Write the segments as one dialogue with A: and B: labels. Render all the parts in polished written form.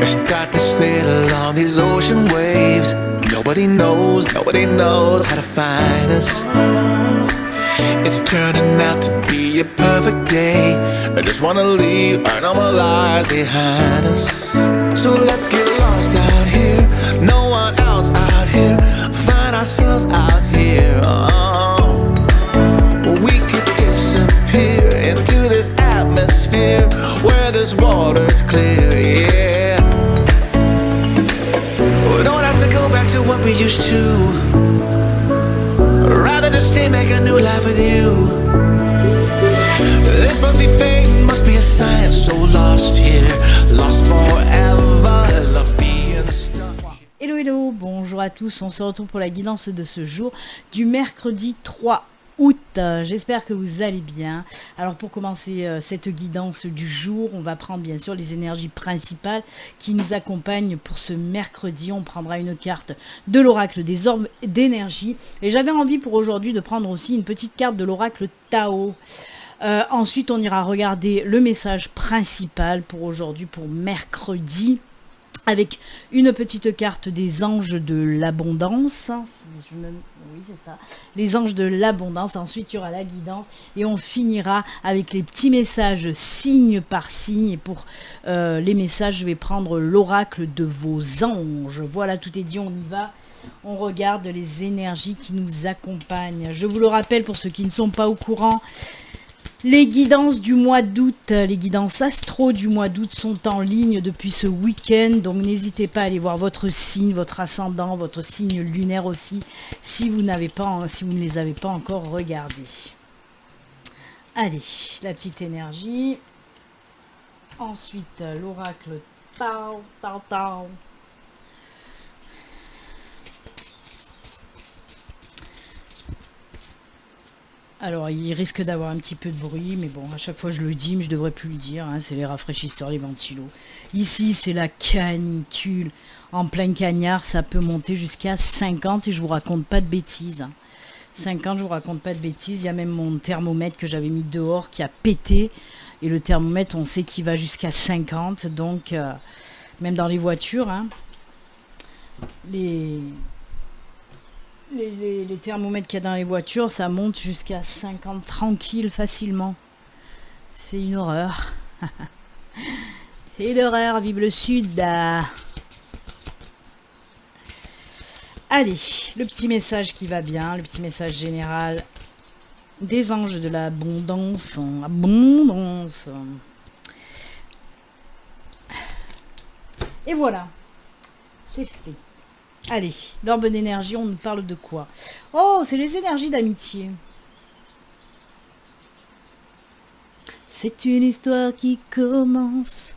A: I start to sail along these ocean waves. Nobody knows how to find us. It's turning out to be a perfect day. I just wanna leave our normal lives behind us. So let's get lost out here, no one else out here. Find ourselves out here. Oh, we could disappear into this atmosphere where this water's clear, yeah. We don't have to go back to what we used to. Rather just stay, make a new life with you. This must be fate, must be a sign. So lost here, lost forever. Love being stuck.
B: Hello, hello, bonjour à tous. On se retrouve pour la guidance de ce jour du mercredi 3 août. J'espère que vous allez bien. Alors pour commencer cette guidance du jour, on va prendre bien sûr les énergies principales qui nous accompagnent pour ce mercredi. On prendra une carte de l'oracle des orbes d'énergie. Et j'avais envie pour aujourd'hui de prendre aussi une petite carte de l'oracle Tao. Ensuite, on ira regarder le message principal pour aujourd'hui, pour mercredi, avec une petite carte des anges de l'abondance. Oui, c'est ça. Les anges de l'abondance. Ensuite, il y aura la guidance. Et on finira avec les petits messages signe par signe. Et pour les messages, je vais prendre l'oracle de vos anges. Voilà, tout est dit, on y va. On regarde les énergies qui nous accompagnent. Je vous le rappelle pour ceux qui ne sont pas au courant. Les guidances du mois d'août, les guidances astro du mois d'août sont en ligne depuis ce week-end. Donc n'hésitez pas à aller voir votre signe, votre ascendant, votre signe lunaire aussi, si vous ne les avez pas encore regardés. Allez, la petite énergie. Ensuite, l'oracle Tao, Tao, Tao. Alors, il risque d'avoir un petit peu de bruit, mais bon, à chaque fois je le dis, mais je devrais plus le dire, hein, c'est les rafraîchisseurs, les ventilos. Ici, c'est la canicule. En plein cagnard, ça peut monter jusqu'à 50 et je vous raconte pas de bêtises. 50, je vous raconte pas de bêtises. Il y a même mon thermomètre que j'avais mis dehors qui a pété. Et le thermomètre, on sait qu'il va jusqu'à 50, donc même dans les voitures, hein, les thermomètres qu'il y a dans les voitures, ça monte jusqu'à 50 tranquille, facilement. C'est une horreur. C'est une horreur, vive le sud. Allez, le petit message qui va bien, le petit message général des anges de l'abondance. Abondance. Et voilà, c'est fait. Allez, l'orbe d'énergie, on nous parle de quoi? Oh, c'est les énergies d'amitié. C'est une histoire qui commence.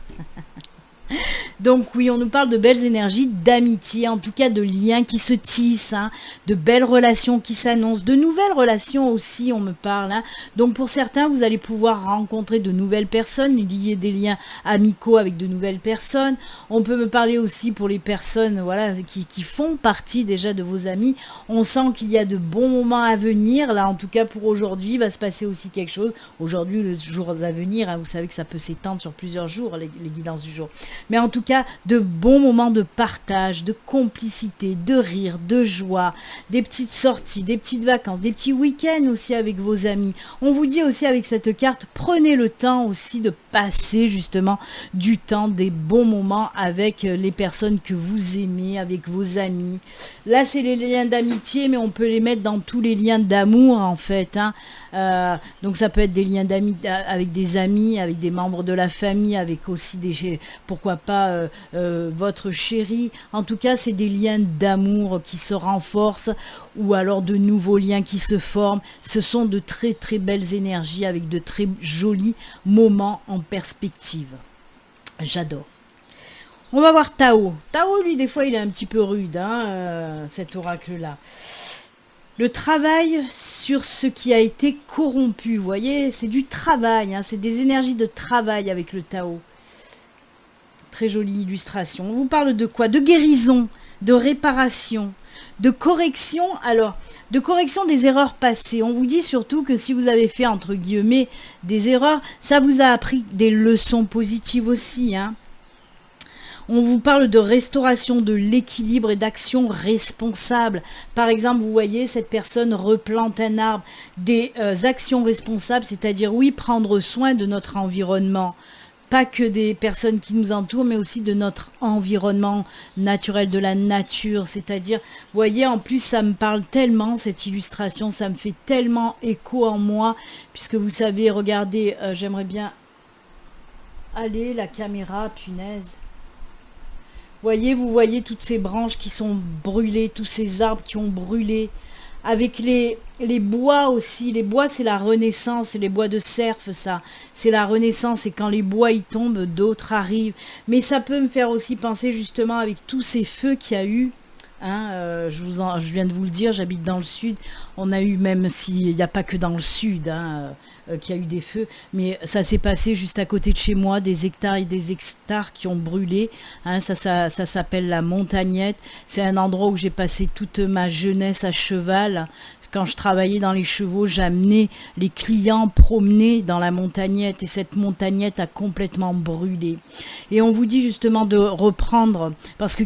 B: Donc oui, on nous parle de belles énergies d'amitié, en tout cas de liens qui se tissent, hein, de belles relations qui s'annoncent, de nouvelles relations aussi, on me parle. Hein. Donc pour certains, vous allez pouvoir rencontrer de nouvelles personnes, lier des liens amicaux avec de nouvelles personnes. On peut me parler aussi pour les personnes voilà, qui font partie déjà de vos amis. On sent qu'il y a de bons moments à venir. Là, en tout cas pour aujourd'hui, il va se passer aussi quelque chose. Aujourd'hui, les jours à venir, hein, vous savez que ça peut s'étendre sur plusieurs jours, les guidances du jour. Mais en tout cas, de bons moments de partage, de complicité, de rire, de joie, des petites sorties, des petites vacances, des petits week-ends aussi avec vos amis. On vous dit aussi avec cette carte, prenez le temps aussi de passer justement du temps, des bons moments avec les personnes que vous aimez, avec vos amis. Là, c'est les liens d'amitié, mais on peut les mettre dans tous les liens d'amour en fait. Hein. Donc ça peut être des liens d'amis avec des amis, avec des membres de la famille, avec aussi des, pourquoi pas votre chéri. En tout cas, c'est des liens d'amour qui se renforcent ou alors de nouveaux liens qui se forment. Ce sont de très très belles énergies avec de très jolis moments en perspective. J'adore. On va voir Tao. Tao, lui, des fois, il est un petit peu rude, hein, cet oracle-là. Le travail sur ce qui a été corrompu, vous voyez, c'est du travail, hein, c'est des énergies de travail avec le Tao. Très jolie illustration. On vous parle de quoi? De guérison, de réparation, de correction. Alors, de correction des erreurs passées. On vous dit surtout que si vous avez fait, entre guillemets, des erreurs, ça vous a appris des leçons positives aussi, hein. On vous parle de restauration de l'équilibre et d'action responsable. Par exemple, vous voyez, cette personne replante un arbre. Des actions responsables, c'est-à-dire, oui, prendre soin de notre environnement. Pas que des personnes qui nous entourent, mais aussi de notre environnement naturel, de la nature. C'est-à-dire, vous voyez, en plus, ça me parle tellement, cette illustration, ça me fait tellement écho en moi, puisque vous savez, regardez, j'aimerais bien aller, la caméra, punaise. Vous voyez toutes ces branches qui sont brûlées, tous ces arbres qui ont brûlé. Avec les bois aussi, les bois c'est la renaissance, c'est les bois de cerf ça, c'est la renaissance et quand les bois y tombent, d'autres arrivent. Mais ça peut me faire aussi penser justement avec tous ces feux qu'il y a eu, hein, je viens de vous le dire, j'habite dans le sud, on a eu, même s'il n'y a pas que dans le sud, hein, qu'il y a eu des feux, mais ça s'est passé juste à côté de chez moi, des hectares et des hectares qui ont brûlé, hein, ça s'appelle la Montagnette, c'est un endroit où j'ai passé toute ma jeunesse à cheval. Quand je travaillais dans les chevaux, j'amenais les clients promener dans la Montagnette et cette Montagnette a complètement brûlé. Et on vous dit justement de reprendre, parce que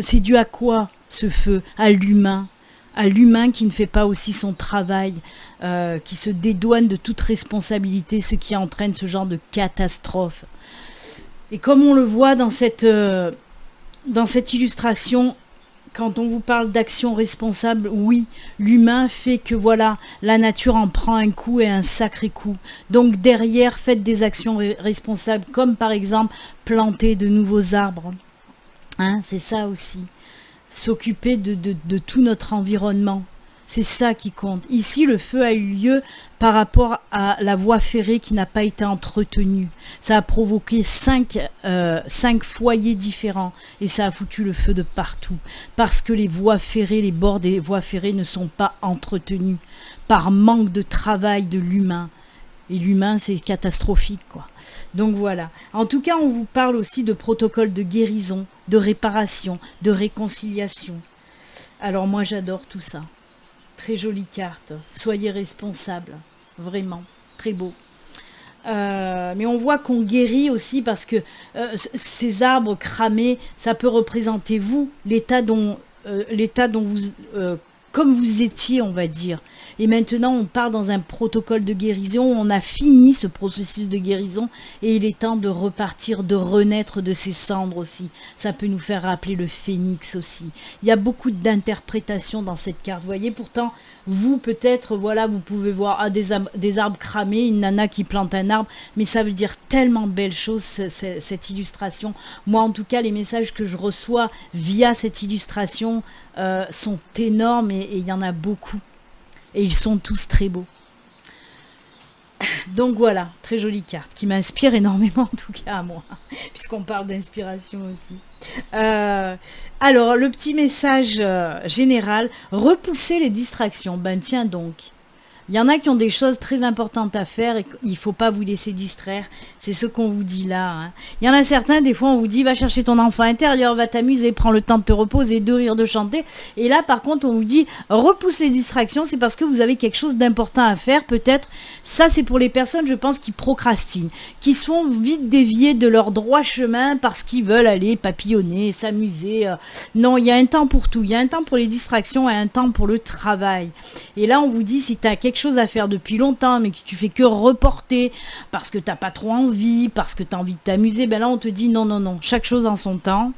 B: c'est dû à quoi ce feu? À l'humain qui ne fait pas aussi son travail, qui se dédouane de toute responsabilité, ce qui entraîne ce genre de catastrophe. Et comme on le voit dans cette illustration, quand on vous parle d'action responsable, oui, l'humain fait que voilà, la nature en prend un coup et un sacré coup. Donc derrière, faites des actions responsables, comme par exemple planter de nouveaux arbres. Hein, c'est ça aussi. S'occuper de tout notre environnement. C'est ça qui compte. Ici, le feu a eu lieu par rapport à la voie ferrée qui n'a pas été entretenue. Ça a provoqué 5 foyers différents et ça a foutu le feu de partout. Parce que les voies ferrées, les bords des voies ferrées ne sont pas entretenus par manque de travail de l'humain. Et l'humain, c'est catastrophique, quoi. Donc voilà. En tout cas, on vous parle aussi de protocole de guérison, de réparation, de réconciliation. Alors moi, j'adore tout ça. Très jolie carte. Soyez responsables. Vraiment. Très beau. Mais on voit qu'on guérit aussi parce que ces arbres cramés, ça peut représenter vous, l'état dont vous... comme vous étiez, on va dire. Et maintenant, on part dans un protocole de guérison. On a fini ce processus de guérison et il est temps de repartir, de renaître de ses cendres aussi. Ça peut nous faire rappeler le phénix aussi. Il y a beaucoup d'interprétations dans cette carte. Vous voyez, pourtant, vous, peut-être, voilà, vous pouvez voir des arbres cramés, une nana qui plante un arbre, mais ça veut dire tellement belle chose, cette illustration. Moi, en tout cas, les messages que je reçois via cette illustration sont énormes et il y en a beaucoup. Et ils sont tous très beaux. Donc voilà, très jolie carte qui m'inspire énormément en tout cas à moi, puisqu'on parle d'inspiration aussi. Alors, le petit message général, repousser les distractions. Ben tiens donc. Il y en a qui ont des choses très importantes à faire et il ne faut pas vous laisser distraire. C'est ce qu'on vous dit là. Hein. Il y en a certains, des fois, on vous dit, va chercher ton enfant intérieur, va t'amuser, prends le temps de te reposer, de rire, de chanter. Et là, par contre, on vous dit, repousse les distractions, c'est parce que vous avez quelque chose d'important à faire. Peut-être, ça, c'est pour les personnes, je pense, qui procrastinent, qui sont vite déviées de leur droit chemin parce qu'ils veulent aller papillonner, s'amuser. Non, il y a un temps pour tout. Il y a un temps pour les distractions et un temps pour le travail. Et là, on vous dit, si tu as quelque chose à faire depuis longtemps mais que tu fais que reporter parce que t'as pas trop envie, parce que tu as envie de t'amuser, ben là on te dit non, chaque chose en son temps.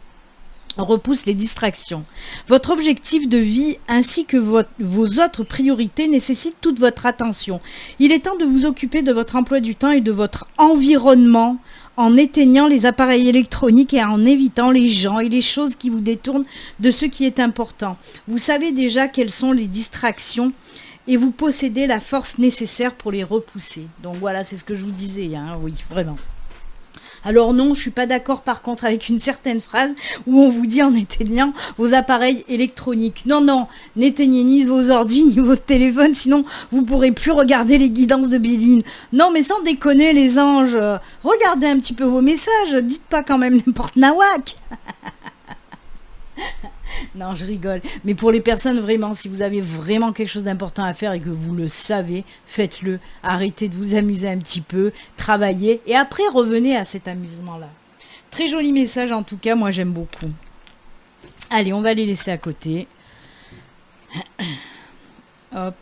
B: Repousse les distractions. Votre objectif de vie ainsi que vos autres priorités nécessitent toute votre attention. Il est temps de vous occuper de votre emploi du temps et de votre environnement en éteignant les appareils électroniques et en évitant les gens et les choses qui vous détournent de ce qui est important. Vous savez déjà quelles sont les distractions et vous possédez la force nécessaire pour les repousser. Donc voilà, c'est ce que je vous disais, hein, oui, vraiment. Alors non, je suis pas d'accord par contre avec une certaine phrase où on vous dit en éteignant vos appareils électroniques. Non, n'éteignez ni vos ordi ni votre téléphone, sinon vous pourrez plus regarder les guidances de Béline. Non, mais sans déconner les anges, regardez un petit peu vos messages, dites pas quand même n'importe nawak. Non, je rigole. Mais pour les personnes, vraiment, si vous avez vraiment quelque chose d'important à faire et que vous le savez, faites-le. Arrêtez de vous amuser un petit peu, travaillez et après revenez à cet amusement-là. Très joli message en tout cas, moi j'aime beaucoup. Allez, on va les laisser à côté. Hop.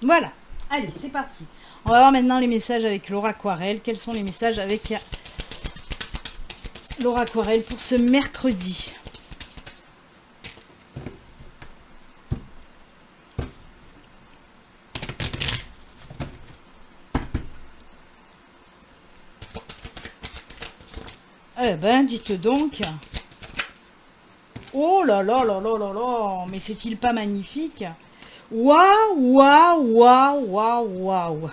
B: Voilà. Allez, c'est parti. On va voir maintenant les messages avec Laura Aquarelle. Quels sont les messages avec Laura Aquarelle pour ce mercredi? Eh ben, dites donc. Oh là là là là là là. Mais c'est-il pas magnifique? Waouh, waouh, waouh, waouh, waouh.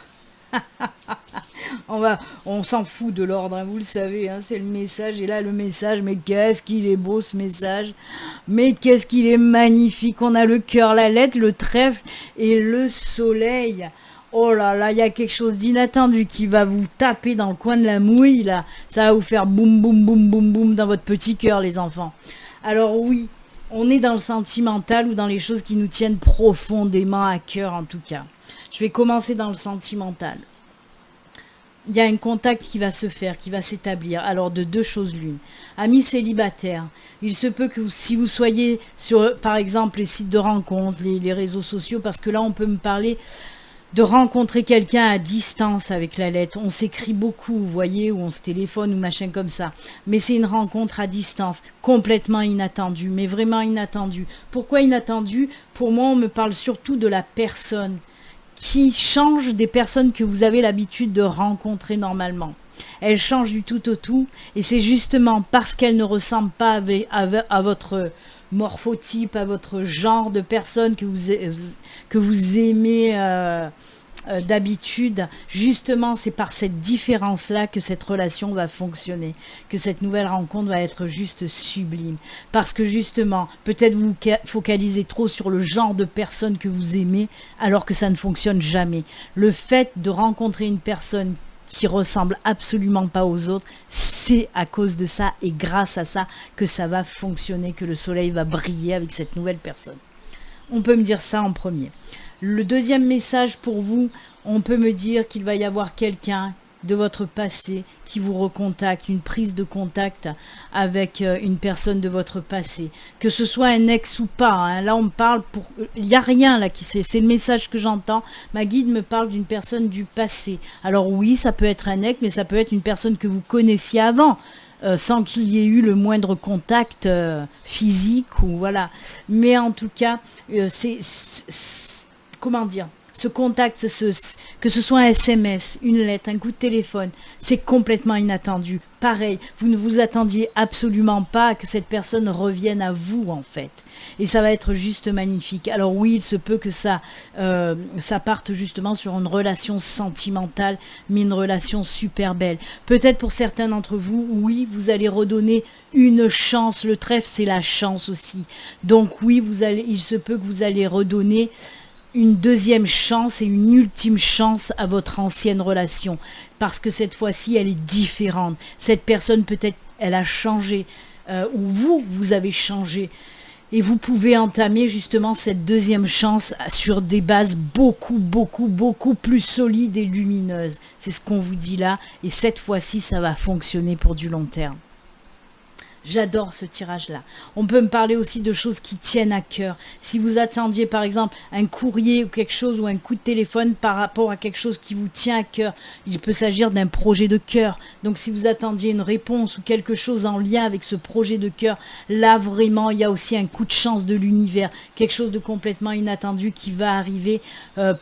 B: On s'en fout de l'ordre, hein, vous le savez, hein, c'est le message. Et là, le message, mais qu'est-ce qu'il est beau ce message. Mais qu'est-ce qu'il est magnifique. On a le cœur, la lettre, le trèfle et le soleil. Oh là là, il y a quelque chose d'inattendu qui va vous taper dans le coin de la mouille, là. Ça va vous faire boum, boum, boum, boum, boum dans votre petit cœur, les enfants. Alors oui, on est dans le sentimental ou dans les choses qui nous tiennent profondément à cœur, en tout cas. Je vais commencer dans le sentimental. Il y a un contact qui va se faire, qui va s'établir. Alors de deux choses l'une. Amis célibataires, il se peut que si vous soyez sur, par exemple, les sites de rencontres, les réseaux sociaux, parce que là, on peut me parler de rencontrer quelqu'un à distance avec la lettre. On s'écrit beaucoup, vous voyez, ou on se téléphone ou machin comme ça. Mais c'est une rencontre à distance, complètement inattendue, mais vraiment inattendue. Pourquoi inattendue? Pour moi, on me parle surtout de la personne qui change des personnes que vous avez l'habitude de rencontrer normalement. Elle change du tout au tout, et c'est justement parce qu'elle ne ressemble pas à votre morphotype, à votre genre de personne que vous aimez d'habitude. Justement, c'est par cette différence-là que cette relation va fonctionner, que cette nouvelle rencontre va être juste sublime. Parce que justement, peut-être vous focalisez trop sur le genre de personne que vous aimez, alors que ça ne fonctionne jamais. Le fait de rencontrer une personne qui ressemble absolument pas aux autres, c'est à cause de ça et grâce à ça que ça va fonctionner, que le soleil va briller avec cette nouvelle personne. On peut me dire ça en premier. Le deuxième message pour vous, on peut me dire qu'il va y avoir quelqu'un de votre passé qui vous recontacte, une prise de contact avec une personne de votre passé, que ce soit un ex ou pas, hein. Là on me parle pour, il n'y a rien là qui c'est le message que j'entends. Ma guide me parle d'une personne du passé. Alors oui, ça peut être un ex, mais ça peut être une personne que vous connaissiez avant, sans qu'il y ait eu le moindre contact physique ou voilà. Mais en tout cas, comment dire, ce contact, que ce soit un SMS, une lettre, un coup de téléphone, c'est complètement inattendu. Pareil, vous ne vous attendiez absolument pas à que cette personne revienne à vous, en fait. Et ça va être juste magnifique. Alors oui, il se peut que ça parte justement sur une relation sentimentale, mais une relation super belle. Peut-être pour certains d'entre vous, oui, vous allez redonner une chance. Le trèfle, c'est la chance aussi. Donc oui, il se peut que vous allez redonner une deuxième chance et une ultime chance à votre ancienne relation, parce que cette fois-ci elle est différente. Cette personne peut-être elle a changé, ou vous avez changé, et vous pouvez entamer justement cette deuxième chance sur des bases beaucoup plus solides et lumineuses. C'est ce qu'on vous dit là, et cette fois-ci ça va fonctionner pour du long terme. J'adore ce tirage-là. On peut me parler aussi de choses qui tiennent à cœur. Si vous attendiez par exemple un courrier ou quelque chose ou un coup de téléphone par rapport à quelque chose qui vous tient à cœur, il peut s'agir d'un projet de cœur. Donc si vous attendiez une réponse ou quelque chose en lien avec ce projet de cœur, là vraiment il y a aussi un coup de chance de l'univers, quelque chose de complètement inattendu qui va arriver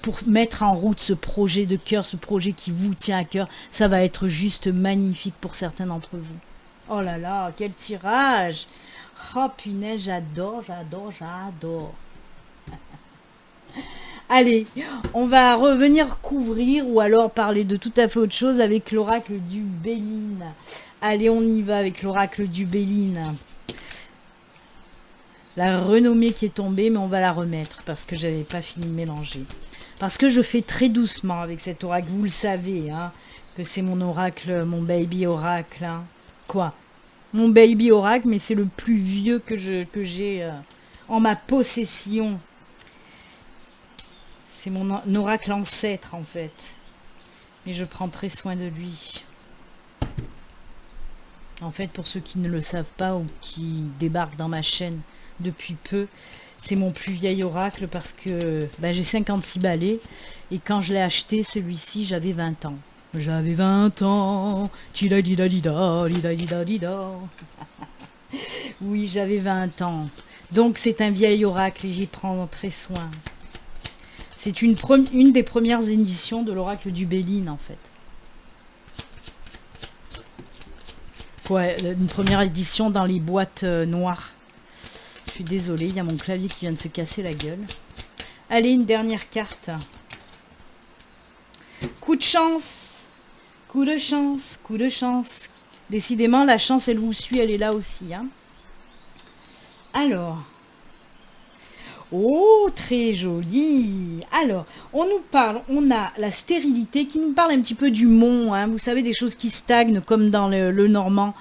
B: pour mettre en route ce projet de cœur, ce projet qui vous tient à cœur. Ça va être juste magnifique pour certains d'entre vous. Oh là là, quel tirage! Oh punaise, j'adore. Allez, on va revenir couvrir ou alors parler de tout à fait autre chose avec l'oracle du Béline. Allez, on y va avec l'oracle du Béline. La renommée qui est tombée, mais on va la remettre parce que j'avais pas fini de mélanger. Parce que je fais très doucement avec cet oracle, vous le savez, hein, que c'est mon oracle, mon baby oracle, hein. Quoi? Mon baby oracle, mais c'est le plus vieux que j'ai en ma possession. C'est mon oracle ancêtre, en fait. Et je prends très soin de lui. En fait, pour ceux qui ne le savent pas ou qui débarquent dans ma chaîne depuis peu, c'est mon plus vieil oracle parce que j'ai 56 balais. Et quand je l'ai acheté, celui-ci, j'avais 20 ans. J'avais 20 ans. Oui, j'avais 20 ans. Donc c'est un vieil oracle et j'y prends très soin. C'est une des premières éditions de l'oracle du Béline en fait. Ouais, une première édition dans les boîtes noires. Je suis désolée, il y a mon clavier qui vient de se casser la gueule. Allez, une dernière carte. Coup de chance. Coup de chance. Coup de chance. Décidément, la chance, elle vous suit, elle est là aussi. Hein. Alors. Oh, très joli. Alors, on nous parle, on a la stérilité qui nous parle un petit peu du mont. Hein, vous savez, des choses qui stagnent comme dans le normand.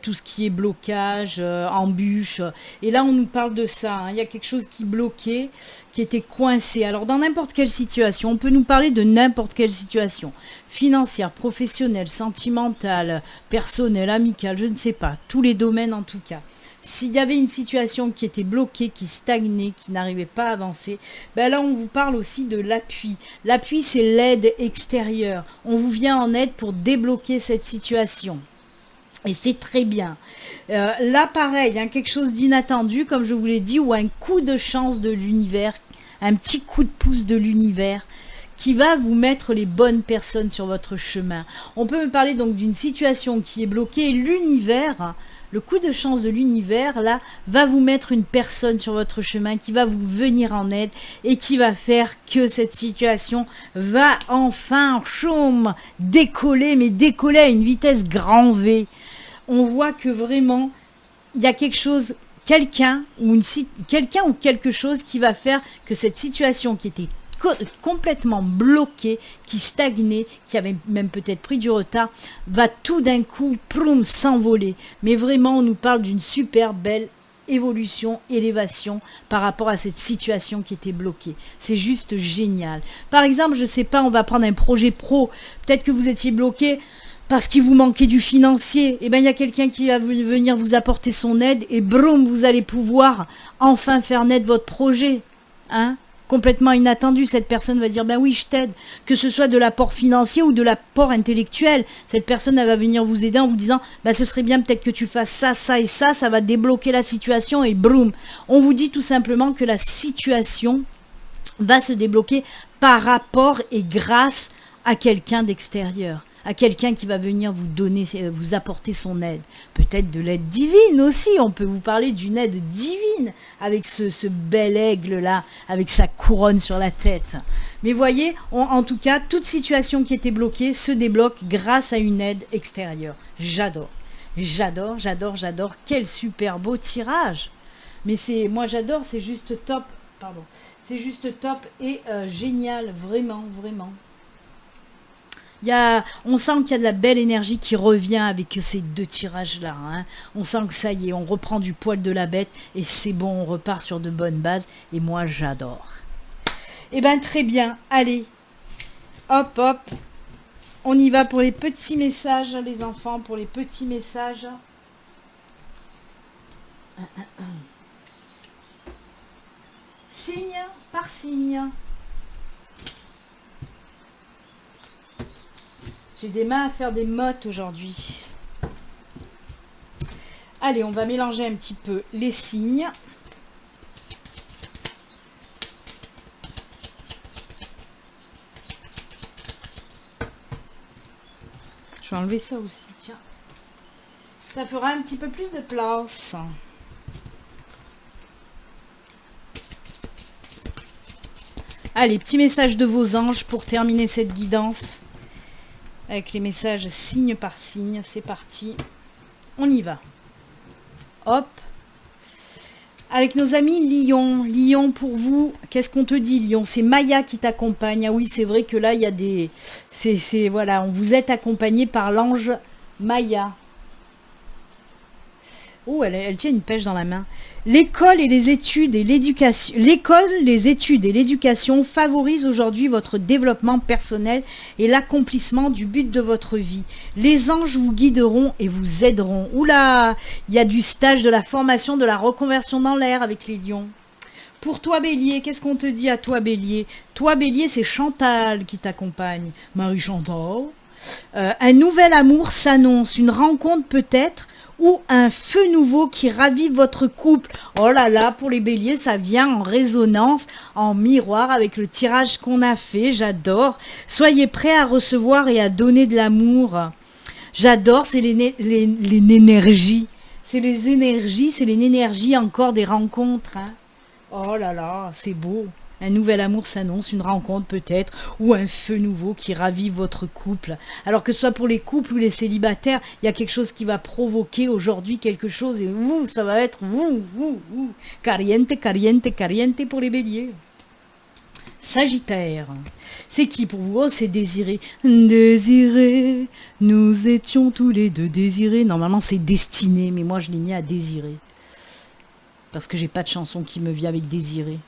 B: Tout ce qui est blocage, embûche. Et là, on nous parle de ça. Hein. Il y a quelque chose qui bloquait, qui était coincé. Alors, dans n'importe quelle situation, on peut nous parler de n'importe quelle situation. Financière, professionnelle, sentimentale, personnelle, amicale, je ne sais pas. Tous les domaines en tout cas. S'il y avait une situation qui était bloquée, qui stagnait, qui n'arrivait pas à avancer, là on vous parle aussi de l'appui. L'appui c'est l'aide extérieure. On vous vient en aide pour débloquer cette situation. Et c'est très bien. Là pareil, hein, quelque chose d'inattendu comme je vous l'ai dit, ou un coup de chance de l'univers, un petit coup de pouce de l'univers qui va vous mettre les bonnes personnes sur votre chemin. On peut me parler donc d'une situation qui est bloquée et l'univers... Le coup de chance de l'univers, là, va vous mettre une personne sur votre chemin qui va vous venir en aide et qui va faire que cette situation va enfin, choum, décoller, mais décoller à une vitesse grand V. On voit que vraiment, il y a quelque chose, quelqu'un ou quelque chose qui va faire que cette situation qui était complètement bloqué, qui stagnait, qui avait même peut-être pris du retard, va tout d'un coup, ploum, s'envoler. Mais vraiment, on nous parle d'une super belle évolution, élévation par rapport à cette situation qui était bloquée. C'est juste génial. Par exemple, je sais pas, on va prendre un projet pro. Peut-être que vous étiez bloqué parce qu'il vous manquait du financier. Eh bien, il y a quelqu'un qui va venir vous apporter son aide et broum, vous allez pouvoir enfin faire naître votre projet. Hein ? Complètement inattendu, cette personne va dire ben oui je t'aide, que ce soit de l'apport financier ou de l'apport intellectuel, cette personne elle va venir vous aider en vous disant ben ce serait bien peut-être que tu fasses ça, ça et ça va débloquer la situation et broum. On vous dit tout simplement que la situation va se débloquer par rapport et grâce à quelqu'un d'extérieur, à quelqu'un qui va venir vous donner, vous apporter son aide. Peut-être de l'aide divine aussi, on peut vous parler d'une aide divine avec ce bel aigle-là, avec sa couronne sur la tête. Mais voyez, en tout cas, toute situation qui était bloquée se débloque grâce à une aide extérieure. J'adore, j'adore, j'adore, j'adore. Quel super beau tirage. Mais moi j'adore, c'est juste top, pardon. C'est juste top et génial, vraiment, vraiment. On sent qu'il y a de la belle énergie qui revient avec ces deux tirages-là. Hein. On sent que ça y est, on reprend du poil de la bête et c'est bon, on repart sur de bonnes bases. Et moi, j'adore. Eh bien, très bien. Allez, hop, hop. On y va pour les petits messages, les enfants, pour les petits messages. Signe par signe. J'ai des mains à faire des mottes aujourd'hui. Allez, on va mélanger un petit peu les signes. Je vais enlever ça aussi, tiens. Ça fera un petit peu plus de place. Allez, petit message de vos anges pour terminer cette guidance. Avec les messages signe par signe, c'est parti. On y va. Hop. Avec nos amis Lion. Lion, pour vous, qu'est-ce qu'on te dit, Lion? C'est Maya qui t'accompagne. Ah oui, c'est vrai que là, il y a des... Voilà, on vous êtes accompagné par l'ange Maya. Oh, elle tient une pêche dans la main. L'école, les études et l'éducation favorisent aujourd'hui votre développement personnel et l'accomplissement du but de votre vie. Les anges vous guideront et vous aideront. Oula, il y a du stage, de la formation, de la reconversion dans l'air avec les lions. Pour toi, Bélier, qu'est-ce qu'on te dit à toi, Bélier? Toi, Bélier, c'est Chantal qui t'accompagne. Marie-Chantal. Un nouvel amour s'annonce, une rencontre peut-être, ou un feu nouveau qui ravive votre couple. Oh là là, pour les béliers, ça vient en résonance, en miroir avec le tirage qu'on a fait. J'adore. Soyez prêts à recevoir et à donner de l'amour. J'adore, c'est l'énergie. C'est les énergies, c'est l'énergie encore des rencontres. Hein. Oh là là, c'est beau. Un nouvel amour s'annonce, une rencontre peut-être, ou un feu nouveau qui ravive votre couple. Alors que ce soit pour les couples ou les célibataires, il y a quelque chose qui va provoquer aujourd'hui quelque chose et ça va être caliente, caliente, caliente pour les béliers. Sagittaire, c'est qui pour vous? Oh, c'est Désiré. Désiré, nous étions tous les deux désirés. Normalement, c'est Destiné, mais moi, je l'ai mis à Désiré. Parce que j'ai pas de chanson qui me vient avec Désiré.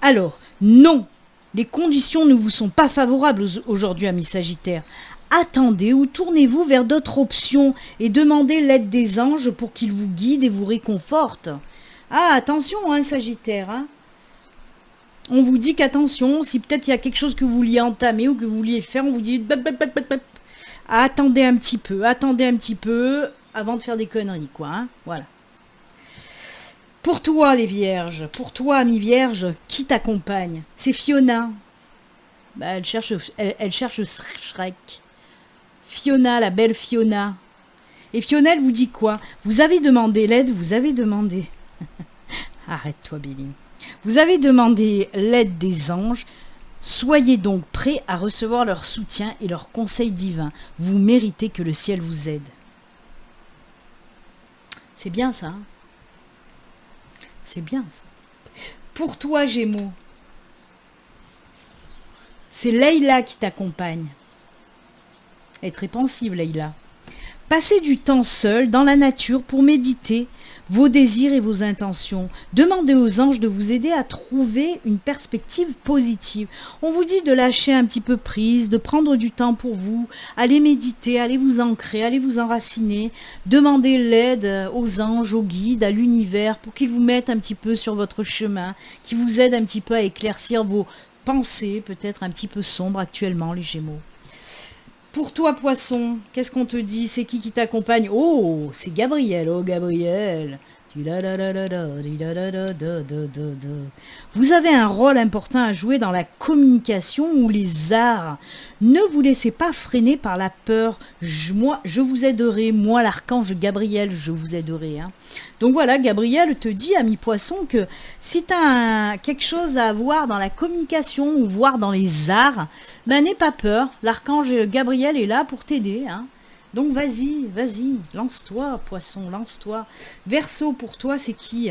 B: Alors, non, les conditions ne vous sont pas favorables aujourd'hui, amis Sagittaires. Attendez ou tournez-vous vers d'autres options et demandez l'aide des anges pour qu'ils vous guident et vous réconfortent. Ah, attention, hein, Sagittaire. Hein. On vous dit qu'attention, si peut-être il y a quelque chose que vous vouliez entamer ou que vous vouliez faire, on vous dit attendez un petit peu avant de faire des conneries, quoi. Hein, voilà. Pour toi, les vierges, pour toi, ami vierge, qui t'accompagne? C'est Fiona. Bah, elle cherche Shrek. Fiona, la belle Fiona. Et Fiona, elle vous dit quoi? Vous avez demandé l'aide, vous avez demandé... Arrête-toi, Billy. Vous avez demandé l'aide des anges. Soyez donc prêts à recevoir leur soutien et leurs conseils divins. Vous méritez que le ciel vous aide. C'est bien ça, hein? C'est bien ça. Pour toi, Gémeaux, c'est Leïla qui t'accompagne. Elle est très pensive, Leïla. Passez du temps seul dans la nature pour méditer vos désirs et vos intentions. Demandez aux anges de vous aider à trouver une perspective positive. On vous dit de lâcher un petit peu prise, de prendre du temps pour vous, allez méditer, allez vous ancrer, allez vous enraciner. Demandez l'aide aux anges, aux guides, à l'univers pour qu'ils vous mettent un petit peu sur votre chemin, qu'ils vous aident un petit peu à éclaircir vos pensées, peut-être un petit peu sombres actuellement, les Gémeaux. Pour toi, Poisson, qu'est-ce qu'on te dit? C'est qui t'accompagne? Oh, c'est Gabriel. Oh, Gabriel. Vous avez un rôle important à jouer dans la communication ou les arts. Ne vous laissez pas freiner par la peur. Moi, je vous aiderai. Moi, l'archange Gabriel, je vous aiderai. Hein. Donc voilà, Gabriel te dit, ami Poisson, que si tu as quelque chose à voir dans la communication ou voir dans les arts, ben n'aie pas peur. L'archange Gabriel est là pour t'aider. Hein. Donc vas-y, lance-toi, Poisson, lance-toi. Verseau, pour toi, c'est qui?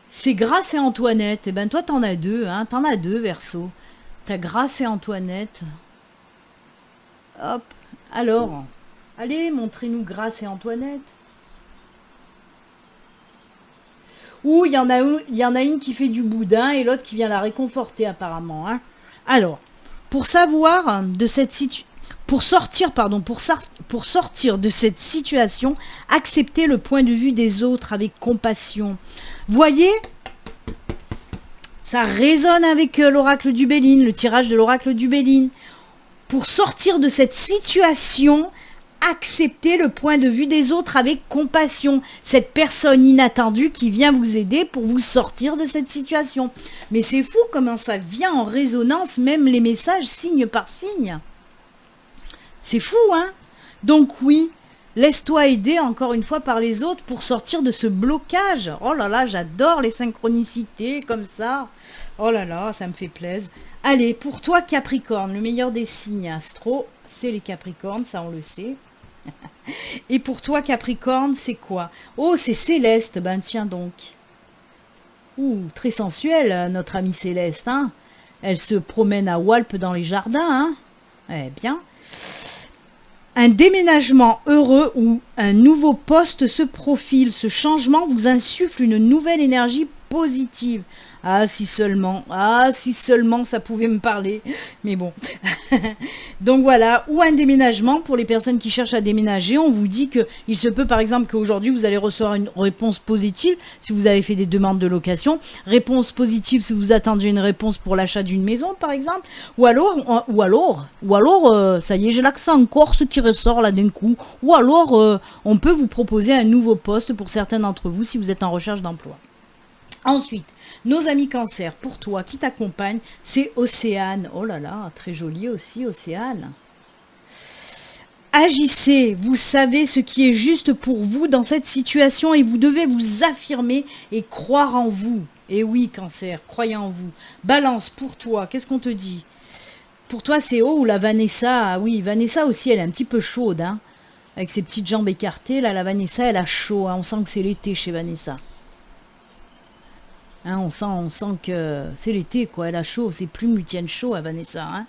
B: C'est Grâce et Antoinette. Eh ben toi, t'en as deux, hein. T'en as deux, Verseau. T'as Grâce et Antoinette. Hop. Alors, allez, montrez-nous Grâce et Antoinette. Ouh, il y en a une qui fait du boudin et l'autre qui vient la réconforter, apparemment. Hein. Alors, pour savoir de cette situation... Pour sortir de cette situation, acceptez le point de vue des autres avec compassion. Voyez, ça résonne avec l'oracle du Béline, le tirage de l'oracle du Béline. Pour sortir de cette situation, acceptez le point de vue des autres avec compassion. Cette personne inattendue qui vient vous aider pour vous sortir de cette situation. Mais c'est fou comment ça vient en résonance, même les messages signe par signe. C'est fou, hein? Donc oui, laisse-toi aider encore une fois par les autres pour sortir de ce blocage. Oh là là, j'adore les synchronicités comme ça. Oh là là, ça me fait plaisir. Allez, pour toi Capricorne, le meilleur des signes astro, c'est les Capricornes, ça on le sait. Et pour toi Capricorne, c'est quoi? Oh, c'est Céleste, ben tiens donc. Ouh, très sensuelle notre amie Céleste, hein? Elle se promène à Walp dans les jardins, hein? Eh bien... Un déménagement heureux ou un nouveau poste se profile. Ce changement vous insuffle une nouvelle énergie positive. Ah si seulement ça pouvait me parler, mais bon. Donc voilà, ou un déménagement pour les personnes qui cherchent à déménager. On vous dit que il se peut par exemple qu'aujourd'hui vous allez recevoir une réponse positive si vous avez fait des demandes de location, réponse positive si vous attendiez une réponse pour l'achat d'une maison par exemple, ou alors, ça y est, j'ai l'accent corse qui ressort là d'un coup, ou alors on peut vous proposer un nouveau poste pour certains d'entre vous si vous êtes en recherche d'emploi. Ensuite, nos amis Cancer, pour toi qui t'accompagne, c'est Océane. Oh là là, très joli aussi, Océane. Agissez, vous savez ce qui est juste pour vous dans cette situation et vous devez vous affirmer et croire en vous. Et oui, Cancer, croyez en vous. Balance, pour toi, qu'est-ce qu'on te dit? Pour toi, c'est ou la Vanessa? Ah oui, Vanessa aussi, elle est un petit peu chaude, hein. Avec ses petites jambes écartées, là, la Vanessa, elle a chaud, hein. On sent que c'est l'été chez Vanessa. Hein, on sent que c'est l'été, quoi. Elle a chaud, ses plumes lui tiennent chaud à Vanessa. Hein.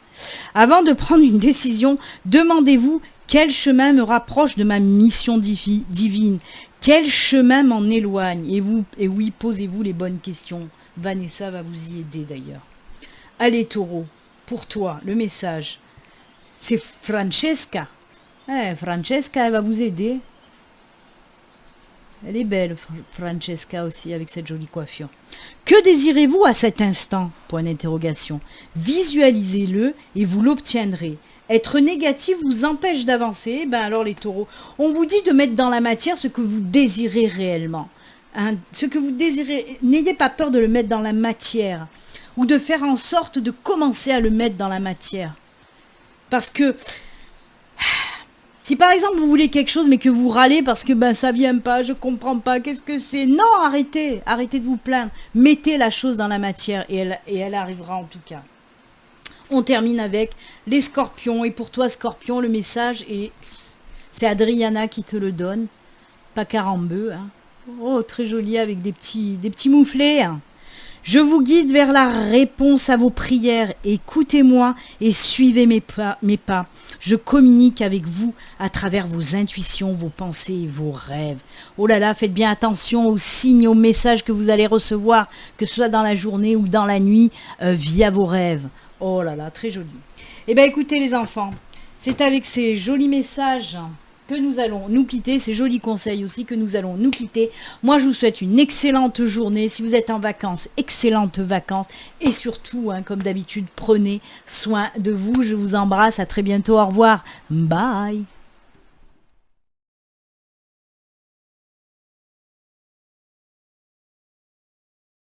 B: Avant de prendre une décision, demandez-vous quel chemin me rapproche de ma mission divine, quel chemin m'en éloigne. Et oui, posez-vous les bonnes questions. Vanessa va vous y aider d'ailleurs. Allez, Taureau, pour toi, le message, c'est Francesca. Francesca, elle va vous aider. Elle est belle, Francesca aussi, avec cette jolie coiffure. Que désirez-vous à cet instant? Point d'interrogation. Visualisez-le et vous l'obtiendrez. Être négatif vous empêche d'avancer. Ben alors les taureaux, on vous dit de mettre dans la matière ce que vous désirez réellement. Hein, ce que vous désirez, n'ayez pas peur de le mettre dans la matière. Ou de faire en sorte de commencer à le mettre dans la matière. Parce que... si par exemple vous voulez quelque chose mais que vous râlez parce que ben ça vient pas, je comprends pas, qu'est-ce que c'est? Non, arrêtez de vous plaindre. Mettez la chose dans la matière et elle arrivera en tout cas. On termine avec les scorpions. Et pour toi scorpion, le message est... c'est Adriana qui te le donne. Pas Carambeu. Hein. Oh, très joli avec des petits mouflets. Hein. Je vous guide vers la réponse à vos prières. Écoutez-moi et suivez mes pas. Je communique avec vous à travers vos intuitions, vos pensées et vos rêves. Oh là là, faites bien attention aux signes, aux messages que vous allez recevoir, que ce soit dans la journée ou dans la nuit, via vos rêves. Oh là là, très joli. Eh bien écoutez les enfants, c'est avec ces jolis messages que nous allons nous quitter, ces jolis conseils aussi que nous allons nous quitter. Moi, je vous souhaite une excellente journée. Si vous êtes en vacances, excellentes vacances. Et surtout, hein, comme d'habitude, prenez soin de vous. Je vous embrasse. À très bientôt. Au revoir. Bye.